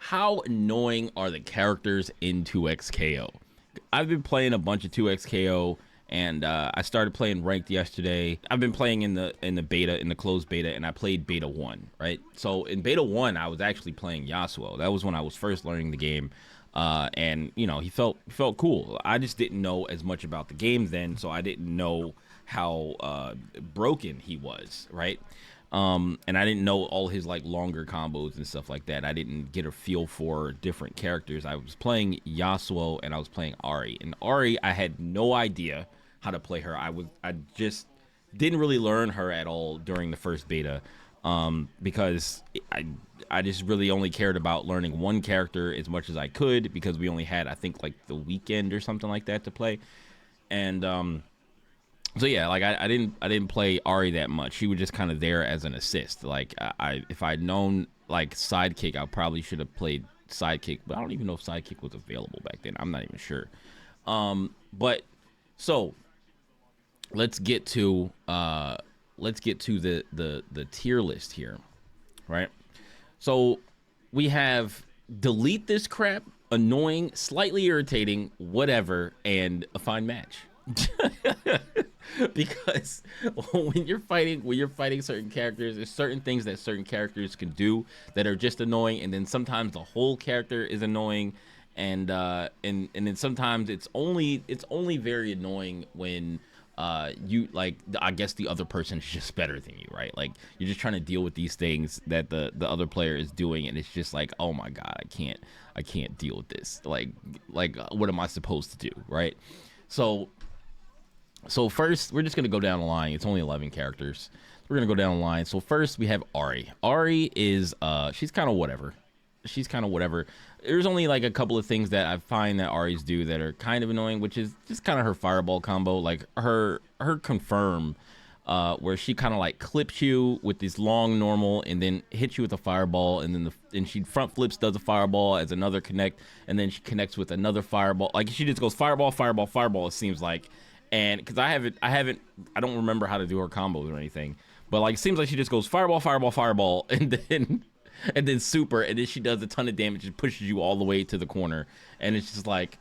how annoying are the characters in 2XKO? I've been playing a bunch of 2XKO, and I started playing ranked yesterday. I've been playing in the beta, in the closed beta, and I played beta 1, right? So in beta 1, I was actually playing Yasuo. That was when I was first learning the game. And you know, he felt cool. I just didn't know as much about the game then, so I didn't know how broken he was, right? And I didn't know all his like longer combos and stuff like that. I didn't get a feel for different characters. I was playing Yasuo and I was playing Ahri. And Ahri, I had no idea how to play her. I just didn't really learn her at all during the first beta, because I just really only cared about learning one character as much as I could, because we only had, I think, like the weekend or something like that to play. And so yeah, like I didn't play Ahri that much. She was just kind of there as an assist. Like if I'd known like Sidekick, I probably should have played Sidekick, but I don't even know if Sidekick was available back then. I'm not even sure. But so let's get to the tier list here, right? So we have delete this crap, annoying, slightly irritating, whatever, and a fine match. Because when you're fighting certain characters, there's certain things that certain characters can do that are just annoying, and then sometimes the whole character is annoying, and then sometimes it's only very annoying when you, like, I guess the other person is just better than you, right? Like, you're just trying to deal with these things that the other player is doing, and it's just like, oh my god, I can't deal with this. Like what am I supposed to do, right? So first, we're just gonna go down the line. It's only 11 characters. We're gonna go down the line. So first, we have Ahri. Ahri is she's kind of whatever. There's only like a couple of things that I find that Ahri's do that are kind of annoying, which is just kind of her fireball combo, like her confirm, where she kind of like clips you with this long normal and then hits you with a fireball, and then she front flips, does a fireball as another connect, and then she connects with another fireball. Like, she just goes fireball, fireball, fireball, it seems like. And because I don't remember how to do her combos or anything, but like, it seems like she just goes fireball, fireball, fireball, and then super, and then she does a ton of damage and pushes you all the way to the corner, and it's just like,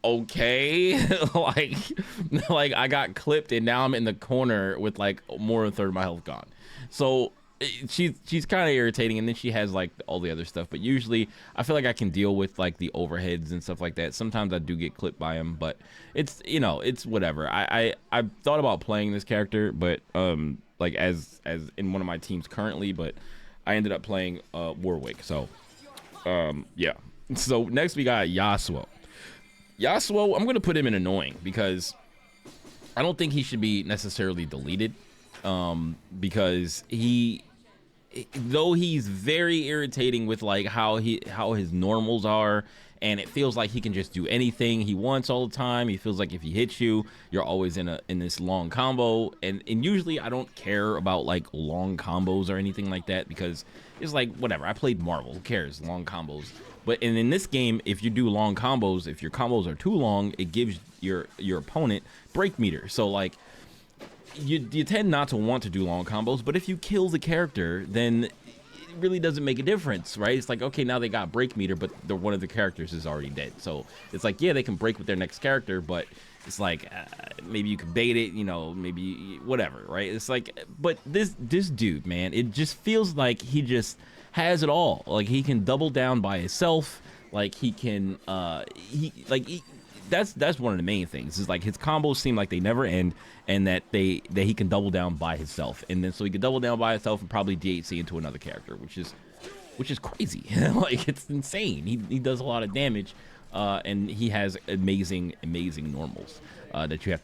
okay. like I got clipped and now I'm in the corner with like more than a third of my health gone. So she's kind of irritating, and then she has like all the other stuff, but usually I feel like I can deal with like the overheads and stuff like that. Sometimes I do get clipped by him, but it's, you know, it's whatever. I thought about playing this character, but like as in one of my teams currently, but I ended up playing Warwick. So yeah. So next we got Yasuo. I'm gonna put him in annoying because I don't think he should be necessarily deleted, because though he's very irritating with like how his normals are, and it feels like he can just do anything he wants all the time. He feels like if he hits you, you're always in this long combo, and usually I don't care about like long combos or anything like that, because it's like, whatever, I played Marvel, who cares, long combos. But in this game, if you do long combos, if your combos are too long, it gives your opponent break meter. So like, you tend not to want to do long combos, but if you kill the character, then it really doesn't make a difference, right? It's like, okay, now they got break meter, but one of the characters is already dead. So it's like, yeah, they can break with their next character, but it's like, maybe you can bait it, you know, maybe whatever, right? It's like, but this dude, man, it just feels like he just has it all. Like, he can double down by himself. Like, he can that's one of the main things, is like his combos seem like they never end, and that he can double down by himself, and then so he can double down by himself and probably DHC into another character, which is crazy. Like, it's insane. He does a lot of damage, and he has amazing normals that you have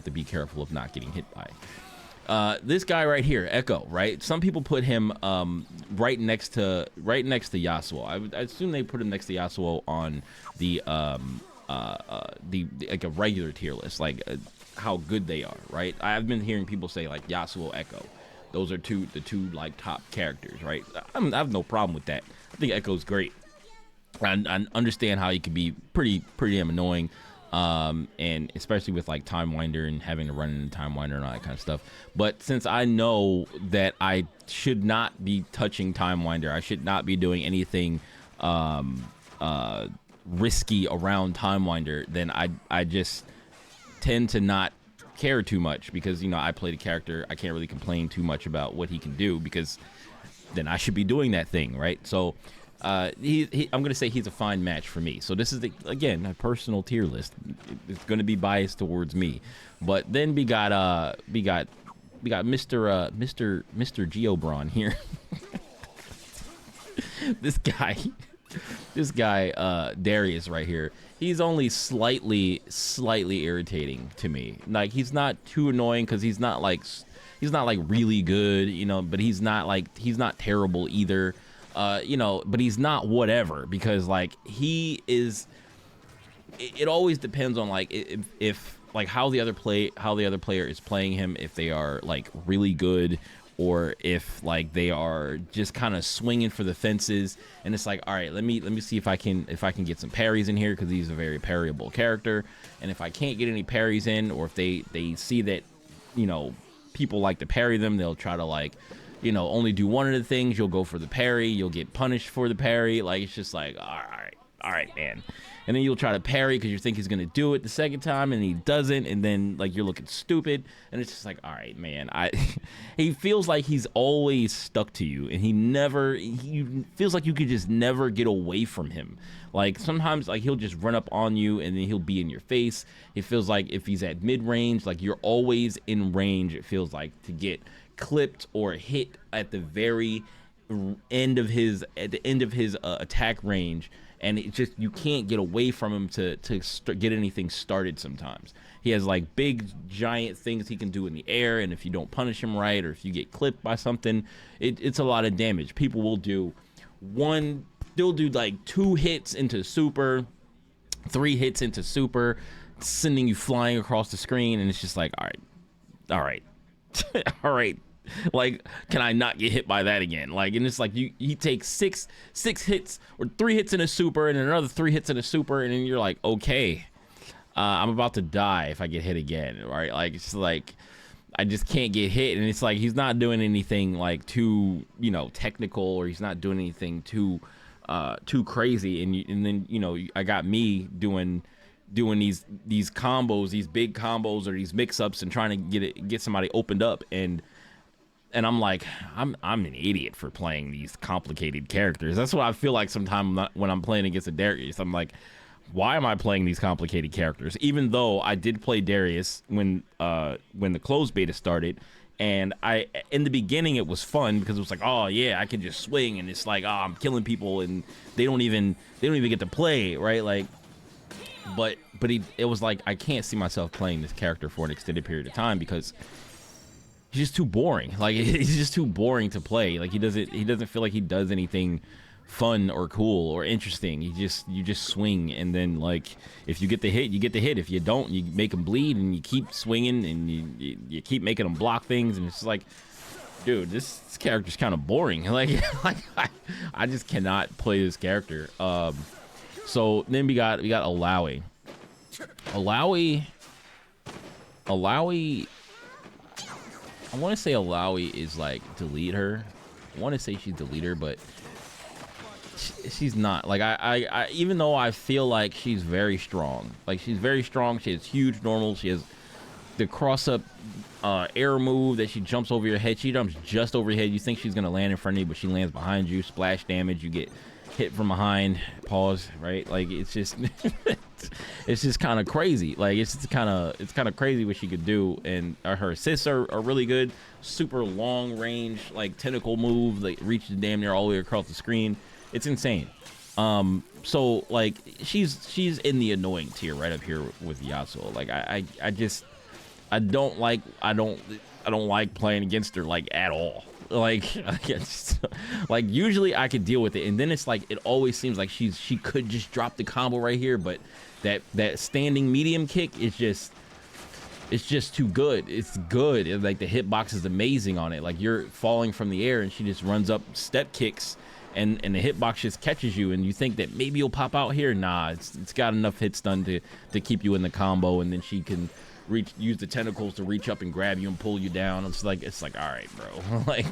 to be careful of not getting hit by. This guy right here, Echo, right? Some people put him right next to Yasuo. I assume they put him next to Yasuo on the like a regular tier list, like how good they are, right? I've been hearing people say like Yasuo, Echo, those are the two like top characters, right? I have no problem with that. I think Echo's great. I understand how he can be pretty damn annoying, and especially with like Time Winder and having to run into Time Winder and all that kind of stuff. But since I know that I should not be touching Time Winder, I should not be doing anything risky around Time Winder, then I just tend to not care too much, because you know I played a character. I can't really complain too much about what he can do, because then I should be doing that thing, right? So I'm gonna say he's a fine match for me. So this is again a personal tier list. It's gonna be biased towards me, but then we got Mr. Geobron here. this guy Darius right here, he's only slightly irritating to me. Like, he's not too annoying, because he's not like really good, you know, but he's not terrible either, you know, but he's not whatever, because like he is, it always depends on like if like how the other player is playing him, if they are like really good, or if like they are just kind of swinging for the fences, and it's like, all right, let me see if I can get some parries in here, because he's a very parryable character. And if I can't get any parries in, or if they see that, you know, people like to parry them, they'll try to, like, you know, only do one of the things. You'll go for the parry, you'll get punished for the parry. Like, it's just like, all right, man. And then you'll try to parry because you think he's gonna do it the second time, and he doesn't, and then like you're looking stupid, and it's just like, all right, man. He feels like he's always stuck to you, and he feels like you could just never get away from him. Like, sometimes like he'll just run up on you, and then he'll be in your face. It feels like if he's at mid range, like you're always in range. It feels like to get clipped or hit at the very end of his attack range. And it just, you can't get away from him to get anything started sometimes. He has like big giant things he can do in the air, and if you don't punish him right, or if you get clipped by something, it's a lot of damage. People will do they'll do like 2 hits into super, 3 hits into super, sending you flying across the screen, and it's just like, all right all right, like, can I not get hit by that again? Like, and it's like he takes six hits, or 3 hits in a super, and another 3 hits in a super, and then you're like, okay, I'm about to die if I get hit again, right? Like, it's like I just can't get hit, and it's like he's not doing anything like too, you know, technical, or he's not doing anything too crazy, and then, you know, I got me doing these combos, these big combos, or these mix-ups, and trying to get somebody opened up, and I'm like, I'm an idiot for playing these complicated characters. That's what I feel like sometimes when I'm playing against a Darius. I'm like, why am I playing these complicated characters? Even though I did play Darius when the closed beta started, and in the beginning it was fun, because it was like, oh yeah, I can just swing, and it's like, oh, I'm killing people, and they don't even get to play, right? Like, but it was like, I can't see myself playing this character for an extended period of time, because he's just too boring. Like, he's just too boring to play. Like, he doesn't feel like he does anything fun or cool or interesting. You just swing, and then, like, if you get the hit, you get the hit. If you don't, you make him bleed, and you keep swinging, and you keep making him block things, and it's just like, dude, this character's kind of boring. Like, I just cannot play this character. So then we got Alawi. I want to say Alawi is like delete her. I want to say she's delete her, but she's not. Like, I even though I feel like she's very strong. Like, she's very strong. She has huge normals. She has the cross up air move that she jumps over your head. She jumps just over your head. You think she's gonna land in front of you, but she lands behind you. Splash damage. You get hit from behind. Pause. Right? Like, it's just it's just kind of crazy. Like, it's kind of crazy what she could do, and her assists are really good. Super long range, like, tentacle move that reaches damn near all the way across the screen. It's insane. So, like, she's in the annoying tier right up here with Yasuo. Like, I don't like playing against her, like, at all. Like, like, usually I could deal with it, and then it's like, it always seems like she could just drop the combo right here, but that standing medium kick is just, it's just too good. It's good. Like, the hitbox is amazing on it. Like, you're falling from the air, and she just runs up, step kicks, and the hitbox just catches you, and you think that maybe you'll pop out here. Nah, it's got enough hits done to keep you in the combo, and then she can use the tentacles to reach up and grab you and pull you down. It's like, all right, bro. Like,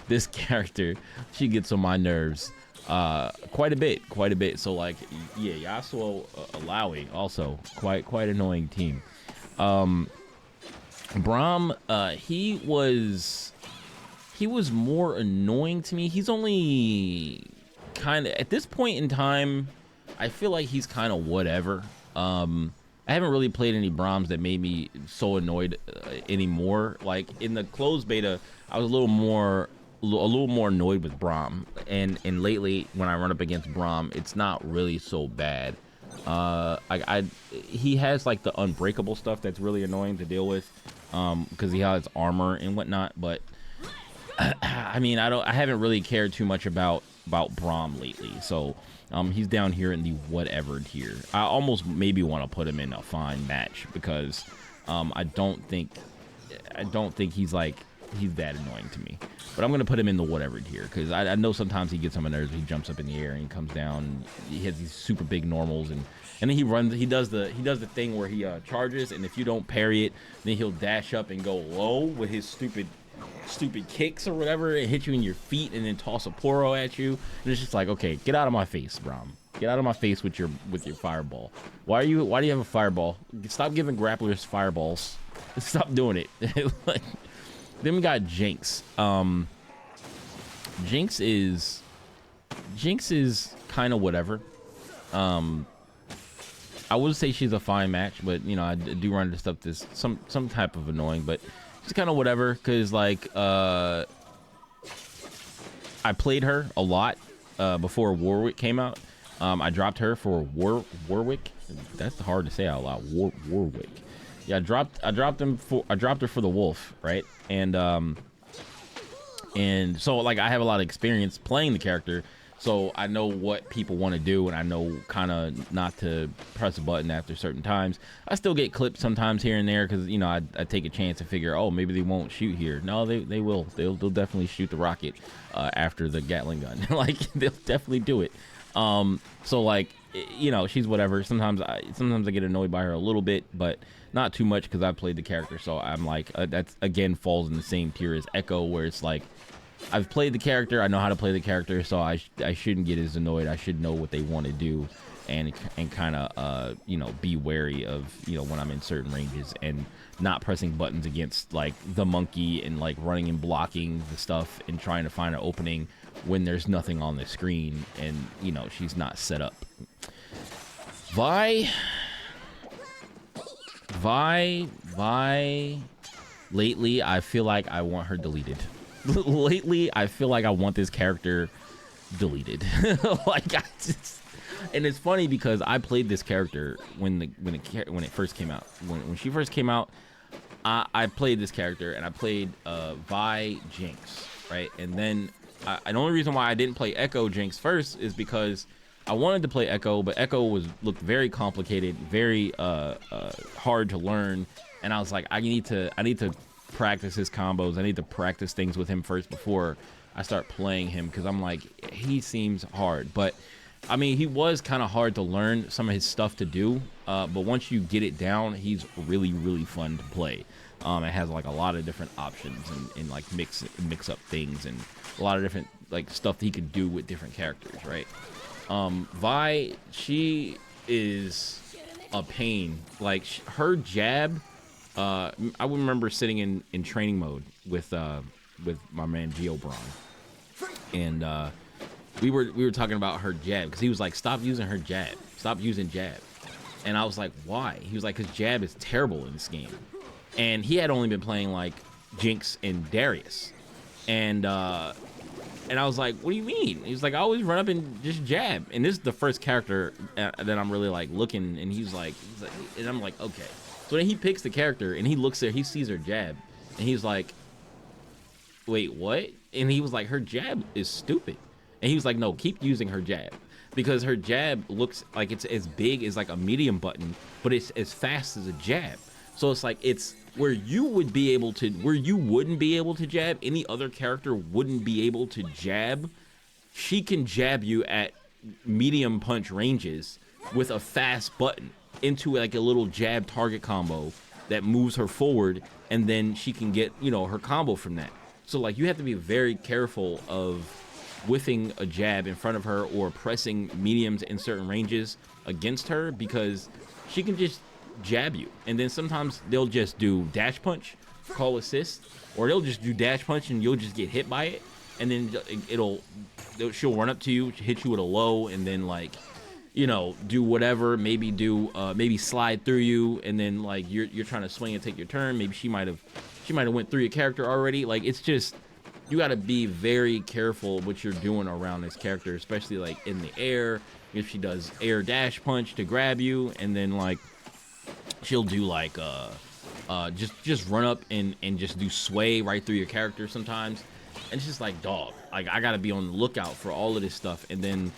this character, she gets on my nerves quite a bit. So like, yeah, Yasuo, Alawi also quite annoying team. Braum, he was more annoying to me. He's only kind of, at this point in time, I feel like he's kind of whatever. I haven't really played any Brahms that made me so annoyed anymore. Like in the closed beta, I was a little more annoyed with Braum, and lately when I run up against Braum, it's not really so bad. He has like the unbreakable stuff that's really annoying to deal with, because he has armor and whatnot. But I mean, I haven't really cared too much about Braum lately, so he's down here in the whatever tier. I almost maybe want to put him in a fine match, because I don't think he's that annoying to me. But I'm gonna put him in the whatever tier, because I know sometimes he gets on my nerves. He jumps up in the air and he comes down. And he has these super big normals, and then he runs. He does the thing where he charges, and if you don't parry it, then he'll dash up and go low with his stupid kicks or whatever, and hit you in your feet, and then toss a poro at you. And it's just like, okay, get out of my face, Braum. Get out of my face with your fireball. Why do you have a fireball? Stop giving grapplers fireballs. Stop doing it. Like, then we got Jinx. Jinx is kind of whatever. I would say she's a fine match, but you know, I do run into stuff that's some type of annoying, but she's kind of whatever, because like I played her a lot before Warwick came out. I dropped her for Warwick. That's hard to say out loud. Warwick. Yeah, I dropped her for the Wolf, right? And so like I have a lot of experience playing the character, so I know what people want to do, and I know kind of not to press a button after certain times. I still get clipped sometimes here and there, because you know I take a chance and figure, oh, maybe they won't shoot here. No, they will. They'll definitely shoot the rocket after the Gatling gun. Like they'll definitely do it. So like, you know, she's whatever. Sometimes I get annoyed by her a little bit, but not too much, because I played the character. So I'm like, that's again falls in the same tier as Echo, where it's like, I've played the character, I know how to play the character, so I shouldn't get as annoyed. I should know what they want to do, and kind of you know, be wary of, you know, when I'm in certain ranges, and not pressing buttons against like the monkey, and like running and blocking the stuff and trying to find an opening when there's nothing on the screen, and you know, she's not set up. Vi, lately I feel like I want her deleted. Lately I feel like I want this character deleted. Like and it's funny, because I played this character when it first came out. When she first came out, I played this character, and I played Vi Jinx, right? And then the only reason why I didn't play Echo Jinx first is because I wanted to play Echo, but Echo looked very complicated, very hard to learn, and I was like, I need to practice his combos. I need to practice things with him first before I start playing him, because I'm like, he seems hard. But I mean, he was kind of hard to learn some of his stuff to do, but once you get it down, he's really fun to play. It has like a lot of different options, and like mix up things, and a lot of different like stuff that he could do with different characters, right? Vi, she is a pain. Like her jab, I remember sitting in training mode with my man Geo Braun, and we were talking about her jab, because he was like, stop using her jab, stop using jab, and I was like, why? He was like, because jab is terrible in this game, and he had only been playing like Jinx and Darius, and I was like, what do you mean? He was like, I always run up and just jab, and this is the first character that I'm really like looking, and he's like, and I'm like, okay. So then he picks the character, and he looks there, he sees her jab, and he's like, wait, what? And he was like, her jab is stupid. And he was like, no, keep using her jab, because her jab looks like it's as big as like a medium button, but it's as fast as a jab. So it's like, it's where you wouldn't be able to jab, any other character wouldn't be able to jab. She can jab you at medium punch ranges with a fast button into like a little jab target combo that moves her forward, and then she can get, you know, her combo from that. So like, you have to be very careful of whiffing a jab in front of her or pressing mediums in certain ranges against her, because she can just jab you, and then sometimes they'll just do dash punch, call assist, or they'll just do dash punch and you'll just get hit by it, and then she'll run up to you, hit you with a low, and then like, you know, do whatever, maybe slide through you, and then like you're trying to swing and take your turn. Maybe she might have went through your character already. Like, it's just, you got to be very careful what you're doing around this character, especially like in the air. If she does air dash punch to grab you, and then like she'll do like just run up and just do sway right through your character sometimes. And it's just like, dog, like I gotta be on the lookout for all of this stuff. And then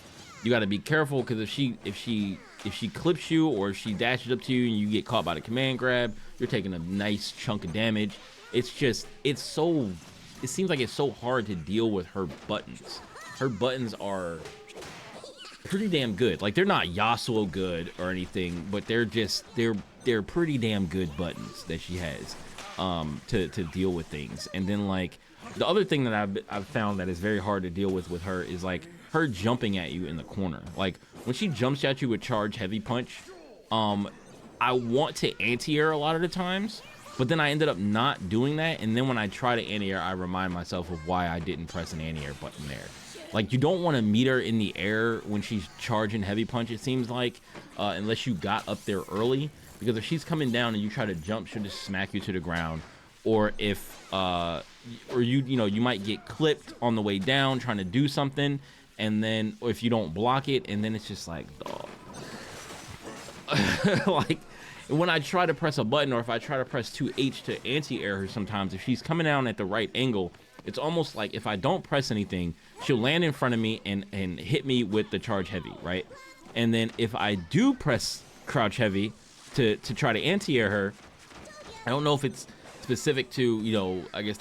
you gotta be careful, because if she clips you, or if she dashes up to you and you get caught by the command grab, you're taking a nice chunk of damage. It seems like it's so hard to deal with her buttons. Her buttons are pretty damn good. Like, they're not Yasuo good or anything, but they're pretty damn good buttons that she has to deal with things. And then like the other thing that I've found that is very hard to deal with her is like her jumping at you in the corner. Like, when she jumps at you with charge heavy punch, I want to anti-air a lot of the times, but then I ended up not doing that. And then when I try to anti-air, I remind myself of why I didn't press an anti-air button there. Like, you don't want to meet her in the air when she's charging heavy punch, it seems like, unless you got up there early, because if she's coming down and you try to jump, she'll just smack you to the ground. Or if you might get clipped on the way down trying to do something, and then, or if you don't block it, and then it's just like, dog. Like, when I try to press a button, or if I try to press 2H to anti-air her sometimes, if she's coming down at the right angle, it's almost like if I don't press anything, she'll land in front of me and hit me with the charge heavy, right? And then if I do press crouch heavy to try to anti-air her, I don't know if it's specific to, you know, I guess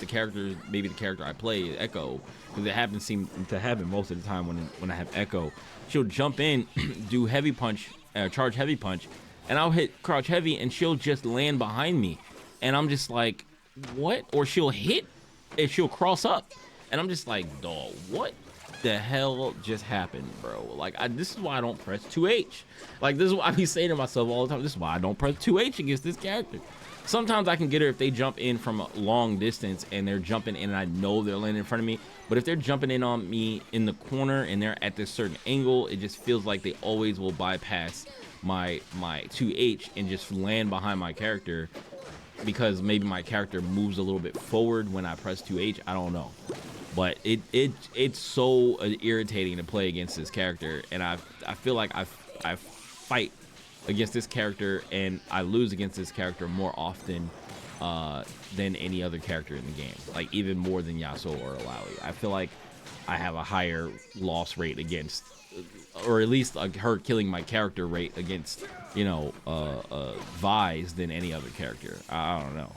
maybe the character I play, Echo, because it seems to happen most of the time when I have Echo. She'll jump in, do heavy punch, charge heavy punch, and I'll hit crouch heavy, and she'll just land behind me, and I'm just like, what? Or she'll hit, and she'll cross up, and I'm just like, dog, what the hell just happened, bro? Like, this is why I don't press 2H. Like, this is what I be saying to myself all the time. This is why I don't press 2H against this character. Sometimes I can get her if they jump in from a long distance and they're jumping in and I know they're landing in front of me. But if they're jumping in on me in the corner and they're at this certain angle, it just feels like they always will bypass my 2H and just land behind my character, because maybe my character moves a little bit forward when I press 2H. I don't know. But it's so irritating to play against this character, and I feel like I fight against this character and I lose against this character more often than any other character in the game, like even more than Yasuo or Alawi. I feel like I have a higher loss rate against, or at least her killing my character rate against, you know, Vise than any other character. I don't know.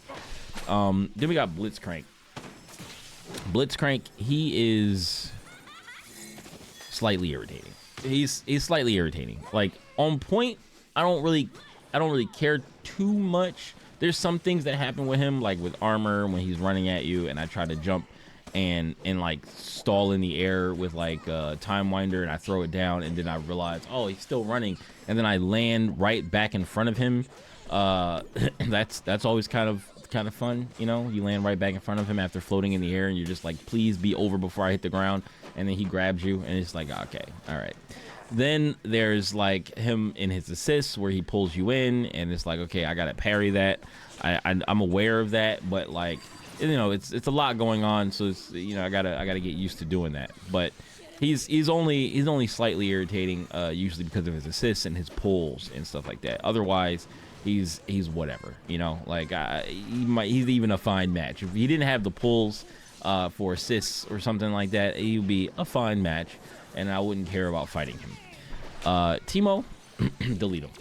Then we got Blitzcrank. Blitzcrank, he is slightly irritating. He's slightly irritating. Like, on point, I don't really care too much. There's some things that happen with him, like with armor when he's running at you and I try to jump and like stall in the air with like time winder, and I throw it down, and then I realize, oh, he's still running, and then I land right back in front of him. That's always kind of fun, you know. You land right back in front of him after floating in the air, and you're just like, please be over before I hit the ground, and then he grabs you, and it's like, okay, all right. Then there's like him in his assists where he pulls you in, and it's like, okay, I gotta parry that. I'm aware of that, but like, you know, it's a lot going on, so it's, you know, I gotta get used to doing that. But he's only slightly irritating, usually because of his assists and his pulls and stuff like that. Otherwise, he's whatever, you know. Like, he's even a fine match. If he didn't have the pulls for assists or something like that, he'd be a fine match, and I wouldn't care about fighting him. Teemo, delete him.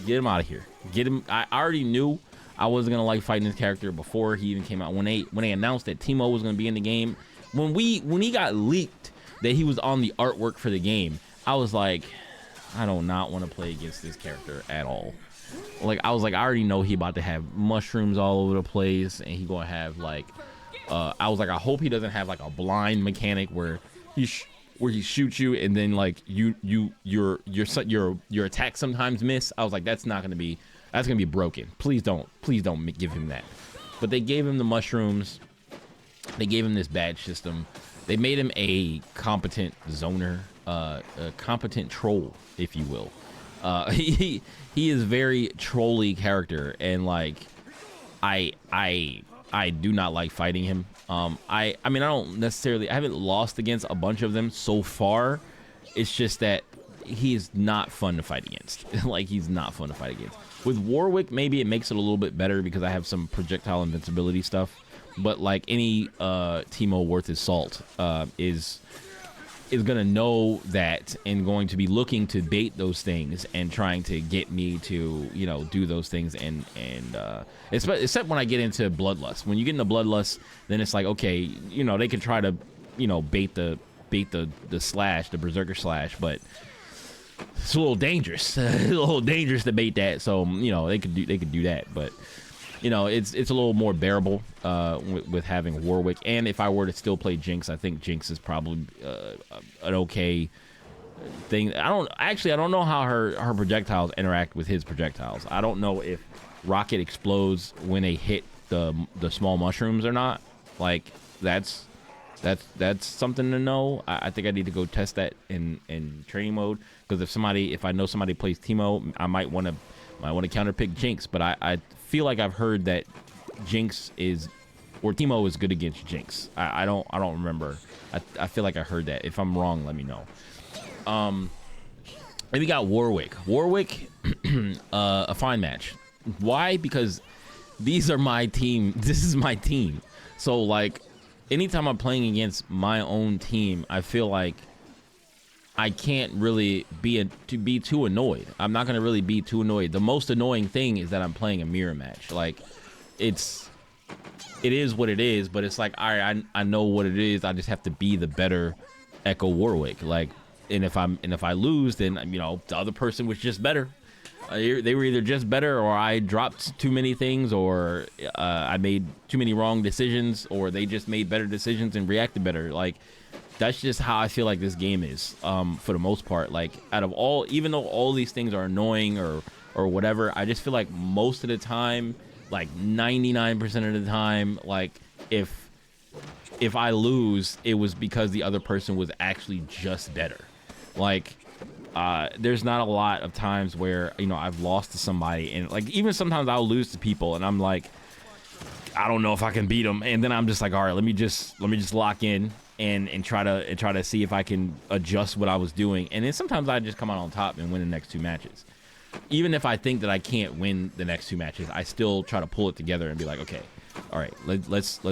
Get him out of here. Get him. I already knew I wasn't gonna like fighting this character before he even came out. When they announced that Teemo was gonna be in the game, when he got leaked that he was on the artwork for the game, I was like, I do not want to play against this character at all. Like, I was like, I already know he about to have mushrooms all over the place, and he gonna have like, I was like, I hope he doesn't have like a blind mechanic where where he shoots you and then like your attacks sometimes miss. I was like, that's gonna be broken. Please don't give him that. But they gave him the mushrooms. They gave him this badge system. They made him a competent zoner, a competent troll, if you will. He is very trolly character, and like I do not like fighting him. I mean, I haven't lost against a bunch of them so far. It's just that he's not fun to fight against. Like, he's not fun to fight against. With Warwick, maybe it makes it a little bit better because I have some projectile invincibility stuff. But like any Teemo worth his salt is gonna know that and going to be looking to bait those things and trying to get me to, you know, do those things. And except when I get into Bloodlust. When you get into Bloodlust, then it's like, okay, you know, they can try to, you know, bait the slash, the berserker slash, but it's a little dangerous. It's a little dangerous to bait that. So, you know, they could do that, but you know, it's a little more bearable with having Warwick. And if I were to still play Jinx, I think Jinx is probably an okay thing. I don't know how her projectiles interact with his projectiles. I don't know if rocket explodes when they hit the small mushrooms or not. Like, that's something to know. I think I need to go test that in training mode, because if I know somebody plays Teemo, I might want to counterpick Jinx. But I feel like I've heard that Teemo is good against Jinx. I don't remember. I feel like I heard that. If I'm wrong, let me know. And we got Warwick. A fine match. Why? Because these are my team. This is my team. So like, anytime I'm playing against my own team, I feel like I can't really be too annoyed. I'm not gonna really be too annoyed. The most annoying thing is that I'm playing a mirror match. Like, it is what it is, but it's like, all right, I know what it is. I just have to be the better Echo Warwick. Like, and if I lose, then, you know, the other person was just better. They were either just better, or I dropped too many things, or I made too many wrong decisions, or they just made better decisions and reacted better. Like, that's just how I feel like this game is, for the most part. Like, even though all these things are annoying or whatever, I just feel like most of the time, like 99% of the time, like if I lose, it was because the other person was actually just better. Like, there's not a lot of times where, you know, I've lost to somebody, and like, even sometimes I'll lose to people and I'm like, I don't know if I can beat them, and then I'm just like, all right, let me just lock in and try to see if I can adjust what I was doing. And then sometimes I just come out on top and win the next two matches. Even if I think that I can't win the next two matches, I still try to pull it together and be like, okay, all right, let's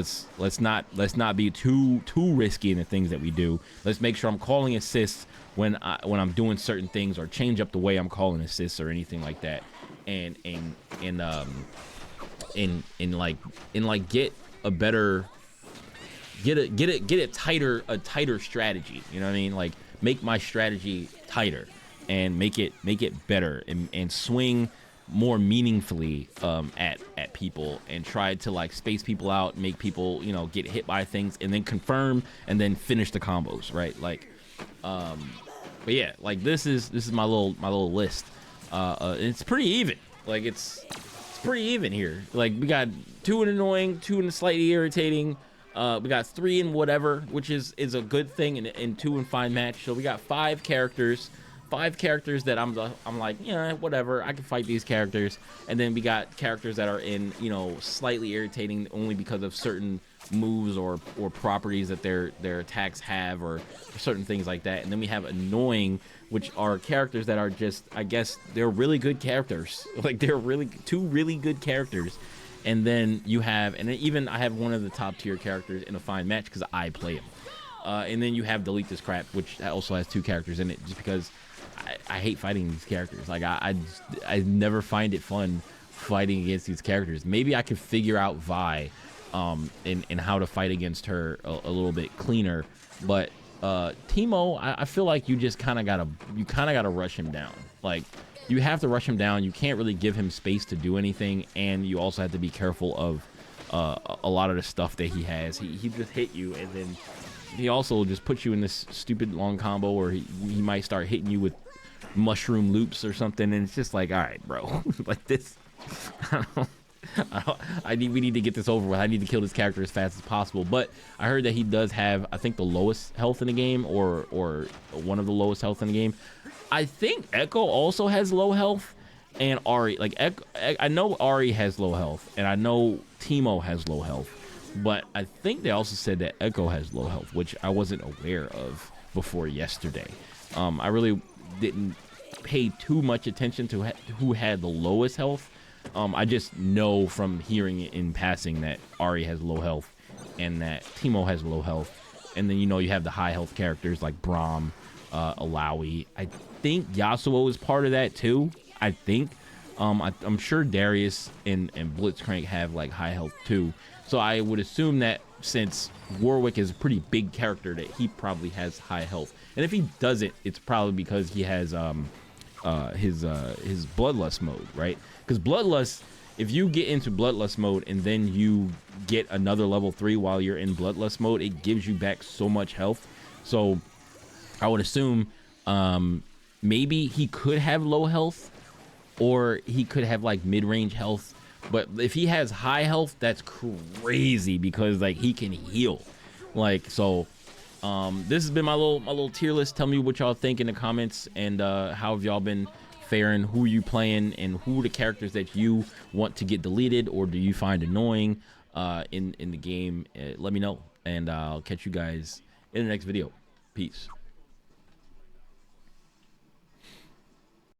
not be too risky in the things that we do. Let's make sure I'm calling assists when I'm doing certain things, or change up the way I'm calling assists or anything like that, and get a better, get a tighter strategy. You know what I mean? Like, make my strategy tighter and make it better, and swing more meaningfully at people, and try to like space people out, make people, you know, get hit by things, and then confirm and then finish the combos, right? Like, but yeah, like, this is my little list. It's pretty even. Like, it's pretty even here. Like, we got 2 in annoying, 2 in slightly irritating. We got 3 in whatever, which is a good thing, and 2 in fine match. So we got 5 characters that I'm like, yeah, whatever, I can fight these characters. And then we got characters that are in, you know, slightly irritating only because of certain moves or properties that their attacks have, or certain things like that. And then we have annoying, which are characters that are just, I guess, they're really good characters. Like, they're really 2 really good characters. And then you have, and even I have one of the top tier characters in a fine match because I play him. And then you have Delete This Crap, which also has 2 characters in it, just because I hate fighting these characters. Like, I never find it fun fighting against these characters. Maybe I could figure out Vi, and how to fight against her a little bit cleaner. But Teemo, I feel like you just kind of gotta rush him down. Like, you have to rush him down. You can't really give him space to do anything, and you also have to be careful of a lot of the stuff that he has. He just hit you, and then he also just puts you in this stupid long combo, or he might start hitting you with mushroom loops or something, and it's just like, all right, bro, like this. We need to get this over with. I need to kill this character as fast as possible. But I heard that he does have, I think, the lowest health in the game, or one of the lowest health in the game. I think Echo also has low health, and Ari, like I know Ari has low health, and I know Teemo has low health, but I think they also said that Echo has low health, which I wasn't aware of before yesterday. I really didn't pay too much attention to who had the lowest health. I just know from hearing it in passing that Ari has low health and that Teemo has low health, and then you have the high health characters like Braum, Alawi. I think Yasuo is part of that too. I think I'm sure Darius and Blitzcrank have like high health too. So I would assume that since Warwick is a pretty big character, that he probably has high health. And if he doesn't, it's probably because he has his Bloodlust mode, right? Because Bloodlust, if you get into Bloodlust mode and then you get another level 3 while you're in Bloodlust mode, it gives you back so much health. So I would assume maybe he could have low health, or he could have like mid-range health. But if he has high health, that's crazy, because like he can heal. Like, so this has been my little tier list. Tell me what y'all think in the comments, and how have y'all been faring, who you playing, and who are the characters that you want to get deleted or do you find annoying in the game. Let me know, and I'll catch you guys in the next video. Peace.